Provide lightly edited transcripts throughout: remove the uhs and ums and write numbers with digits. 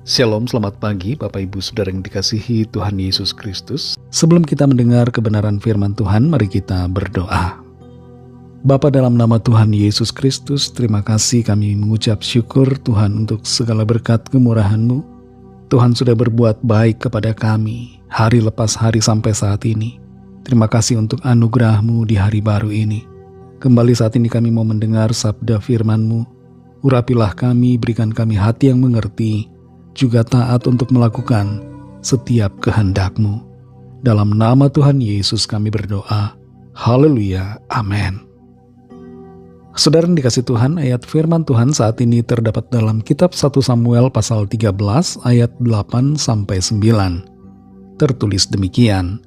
Shalom, selamat pagi Bapak Ibu Saudara yang dikasihi Tuhan Yesus Kristus. Sebelum kita mendengar kebenaran firman Tuhan, mari kita berdoa. Bapa, dalam nama Tuhan Yesus Kristus, terima kasih kami mengucap syukur Tuhan untuk segala berkat kemurahan-Mu. Tuhan sudah berbuat baik kepada kami hari lepas hari sampai saat ini. Terima kasih untuk anugerah-Mu di hari baru ini. Kembali saat ini kami mau mendengar sabda firman-Mu. Urapilah kami, berikan kami hati yang mengerti, juga taat untuk melakukan setiap kehendak-Mu. Dalam nama Tuhan Yesus kami berdoa. Haleluya. Amin. Saudara yang dikasih Tuhan, ayat firman Tuhan saat ini terdapat dalam kitab 1 Samuel pasal 13 ayat 8-9. Tertulis demikian.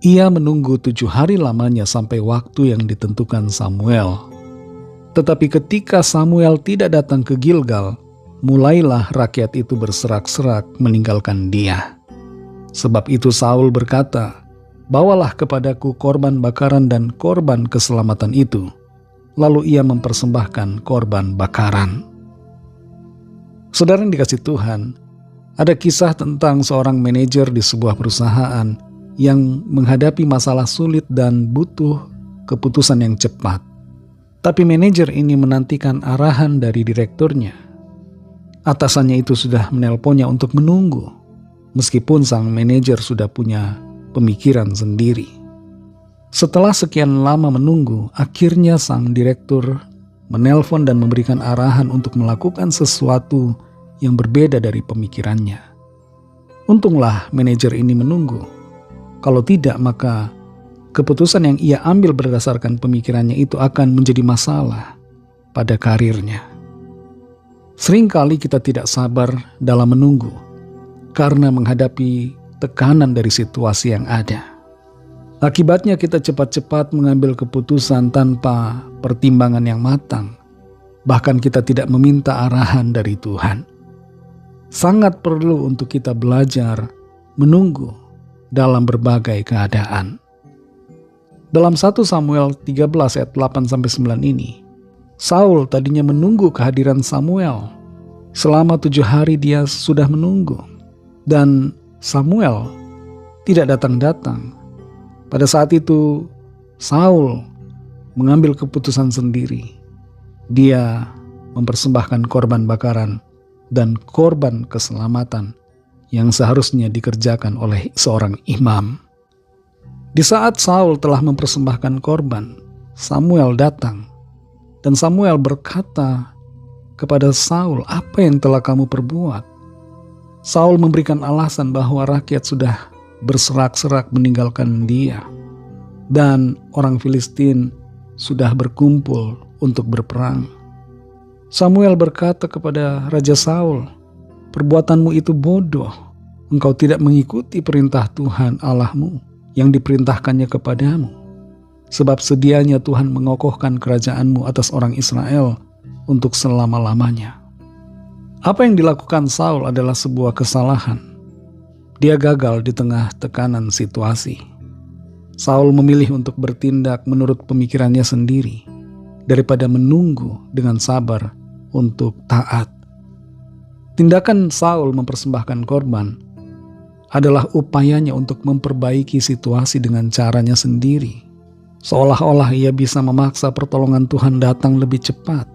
Ia menunggu 7 hari lamanya sampai waktu yang ditentukan Samuel. Tetapi ketika Samuel tidak datang ke Gilgal, mulailah rakyat itu berserak-serak meninggalkan dia. Sebab itu Saul berkata, "Bawalah kepadaku korban bakaran dan korban keselamatan itu." Lalu ia mempersembahkan korban bakaran. Saudara yang dikasih Tuhan, ada kisah tentang seorang manajer di sebuah perusahaan yang menghadapi masalah sulit dan butuh keputusan yang cepat. Tapi manajer ini menantikan arahan dari direkturnya. Atasannya itu sudah menelponnya untuk menunggu, meskipun sang manajer sudah punya pemikiran sendiri. Setelah sekian lama menunggu, akhirnya sang direktur menelpon dan memberikan arahan untuk melakukan sesuatu yang berbeda dari pemikirannya. Untunglah manajer ini menunggu. Kalau tidak, maka keputusan yang ia ambil berdasarkan pemikirannya itu akan menjadi masalah pada karirnya. Seringkali kita tidak sabar dalam menunggu karena menghadapi tekanan dari situasi yang ada. Akibatnya kita cepat-cepat mengambil keputusan tanpa pertimbangan yang matang. Bahkan kita tidak meminta arahan dari Tuhan. Sangat perlu untuk kita belajar menunggu dalam berbagai keadaan. Dalam 1 Samuel 13 ayat 8-9 ini, Saul tadinya menunggu kehadiran Samuel. Selama 7 hari dia sudah menunggu. Dan Samuel tidak datang-datang. Pada saat itu, Saul mengambil keputusan sendiri. Dia mempersembahkan korban bakaran dan korban keselamatan yang seharusnya dikerjakan oleh seorang imam. Di saat Saul telah mempersembahkan korban, Samuel datang. Dan Samuel berkata kepada Saul, "Apa yang telah kamu perbuat?" Saul memberikan alasan bahwa rakyat sudah berserak-serak meninggalkan dia. Dan orang Filistin sudah berkumpul untuk berperang. Samuel berkata kepada Raja Saul, "Perbuatanmu itu bodoh. Engkau tidak mengikuti perintah Tuhan Allahmu yang diperintahkannya kepadamu. Sebab sedianya Tuhan mengokohkan kerajaanmu atas orang Israel untuk selama-lamanya." Apa yang dilakukan Saul adalah sebuah kesalahan. Dia gagal di tengah tekanan situasi. Saul memilih untuk bertindak menurut pemikirannya sendiri daripada menunggu dengan sabar untuk taat. Tindakan Saul mempersembahkan korban adalah upayanya untuk memperbaiki situasi dengan caranya sendiri. Seolah-olah ia bisa memaksa pertolongan Tuhan datang lebih cepat.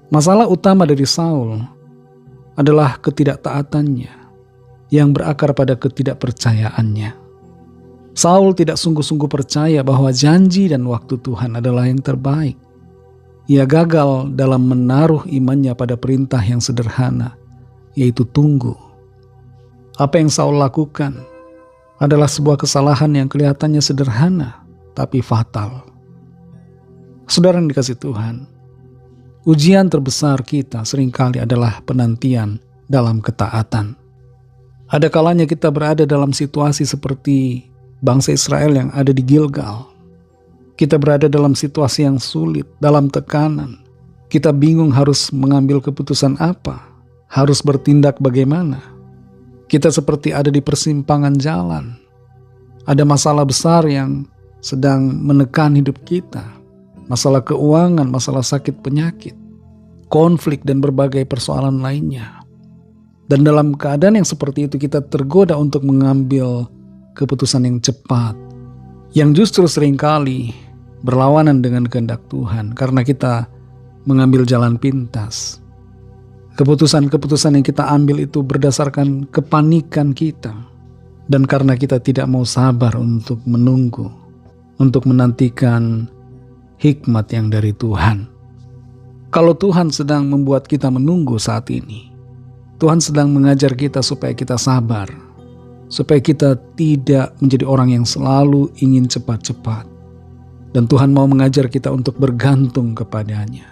Masalah utama dari Saul adalah ketidaktaatannya yang berakar pada ketidakpercayaannya. Saul tidak sungguh-sungguh percaya bahwa janji dan waktu Tuhan adalah yang terbaik. Ia gagal dalam menaruh imannya pada perintah yang sederhana, yaitu tunggu. Apa yang Saul lakukan adalah sebuah kesalahan yang kelihatannya sederhana, tapi fatal. Saudara yang dikasih Tuhan, ujian terbesar kita seringkali adalah penantian dalam ketaatan. Ada kalanya kita berada dalam situasi seperti bangsa Israel yang ada di Gilgal. Kita berada dalam situasi yang sulit, dalam tekanan. Kita bingung harus mengambil keputusan apa, harus bertindak bagaimana. Kita seperti ada di persimpangan jalan. Ada masalah besar yang sedang menekan hidup kita. Masalah keuangan, masalah sakit penyakit, konflik dan berbagai persoalan lainnya. Dan dalam keadaan yang seperti itu kita tergoda untuk mengambil keputusan yang cepat, yang justru seringkali berlawanan dengan kehendak Tuhan karena kita mengambil jalan pintas. Keputusan-keputusan yang kita ambil itu berdasarkan kepanikan kita. Dan karena kita tidak mau sabar untuk menunggu, untuk menantikan hikmat yang dari Tuhan. Kalau Tuhan sedang membuat kita menunggu saat ini, Tuhan sedang mengajar kita supaya kita sabar, supaya kita tidak menjadi orang yang selalu ingin cepat-cepat. Dan Tuhan mau mengajar kita untuk bergantung kepadanya.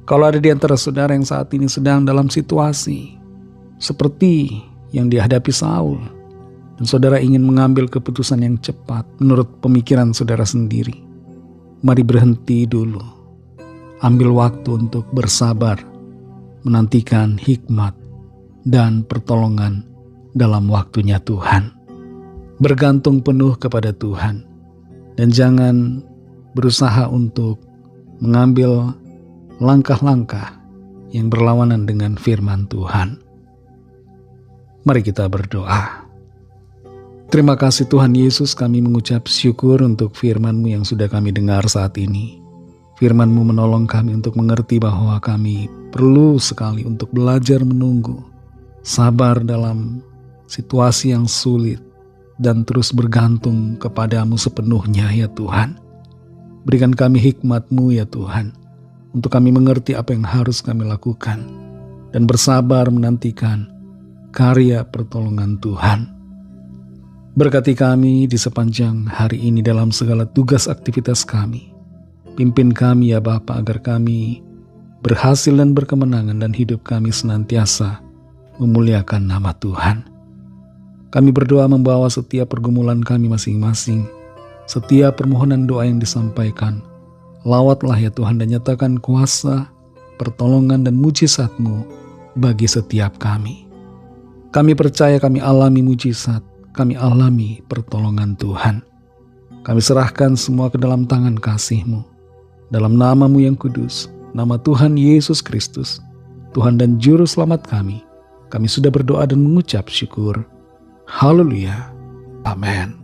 Kalau ada di antara saudara yang saat ini sedang dalam situasi seperti yang dihadapi Saul, dan saudara ingin mengambil keputusan yang cepat menurut pemikiran saudara sendiri, mari berhenti dulu. Ambil waktu untuk bersabar, menantikan hikmat dan pertolongan dalam waktunya Tuhan. Bergantung penuh kepada Tuhan, dan jangan berusaha untuk mengambil langkah-langkah yang berlawanan dengan firman Tuhan. Mari kita berdoa. Terima kasih Tuhan Yesus, kami mengucap syukur untuk firman-Mu yang sudah kami dengar saat ini. Firman-Mu menolong kami untuk mengerti bahwa kami perlu sekali untuk belajar menunggu, sabar dalam situasi yang sulit, dan terus bergantung kepadamu sepenuhnya ya Tuhan. Berikan kami hikmat-Mu ya Tuhan, untuk kami mengerti apa yang harus kami lakukan, dan bersabar menantikan karya pertolongan Tuhan. Berkati kami di sepanjang hari ini dalam segala tugas aktivitas kami. Pimpin kami ya Bapa agar kami berhasil dan berkemenangan dan hidup kami senantiasa memuliakan nama Tuhan. Kami berdoa membawa setiap pergumulan kami masing-masing, setiap permohonan doa yang disampaikan. Lawatlah ya Tuhan dan nyatakan kuasa, pertolongan dan mujizat-Mu bagi setiap kami. Kami percaya kami alami mujizat, kami alami pertolongan Tuhan. Kami serahkan semua ke dalam tangan kasih-Mu. Dalam nama-Mu yang kudus, nama Tuhan Yesus Kristus, Tuhan dan Juru Selamat kami sudah berdoa dan mengucap syukur. Haleluya. Amin.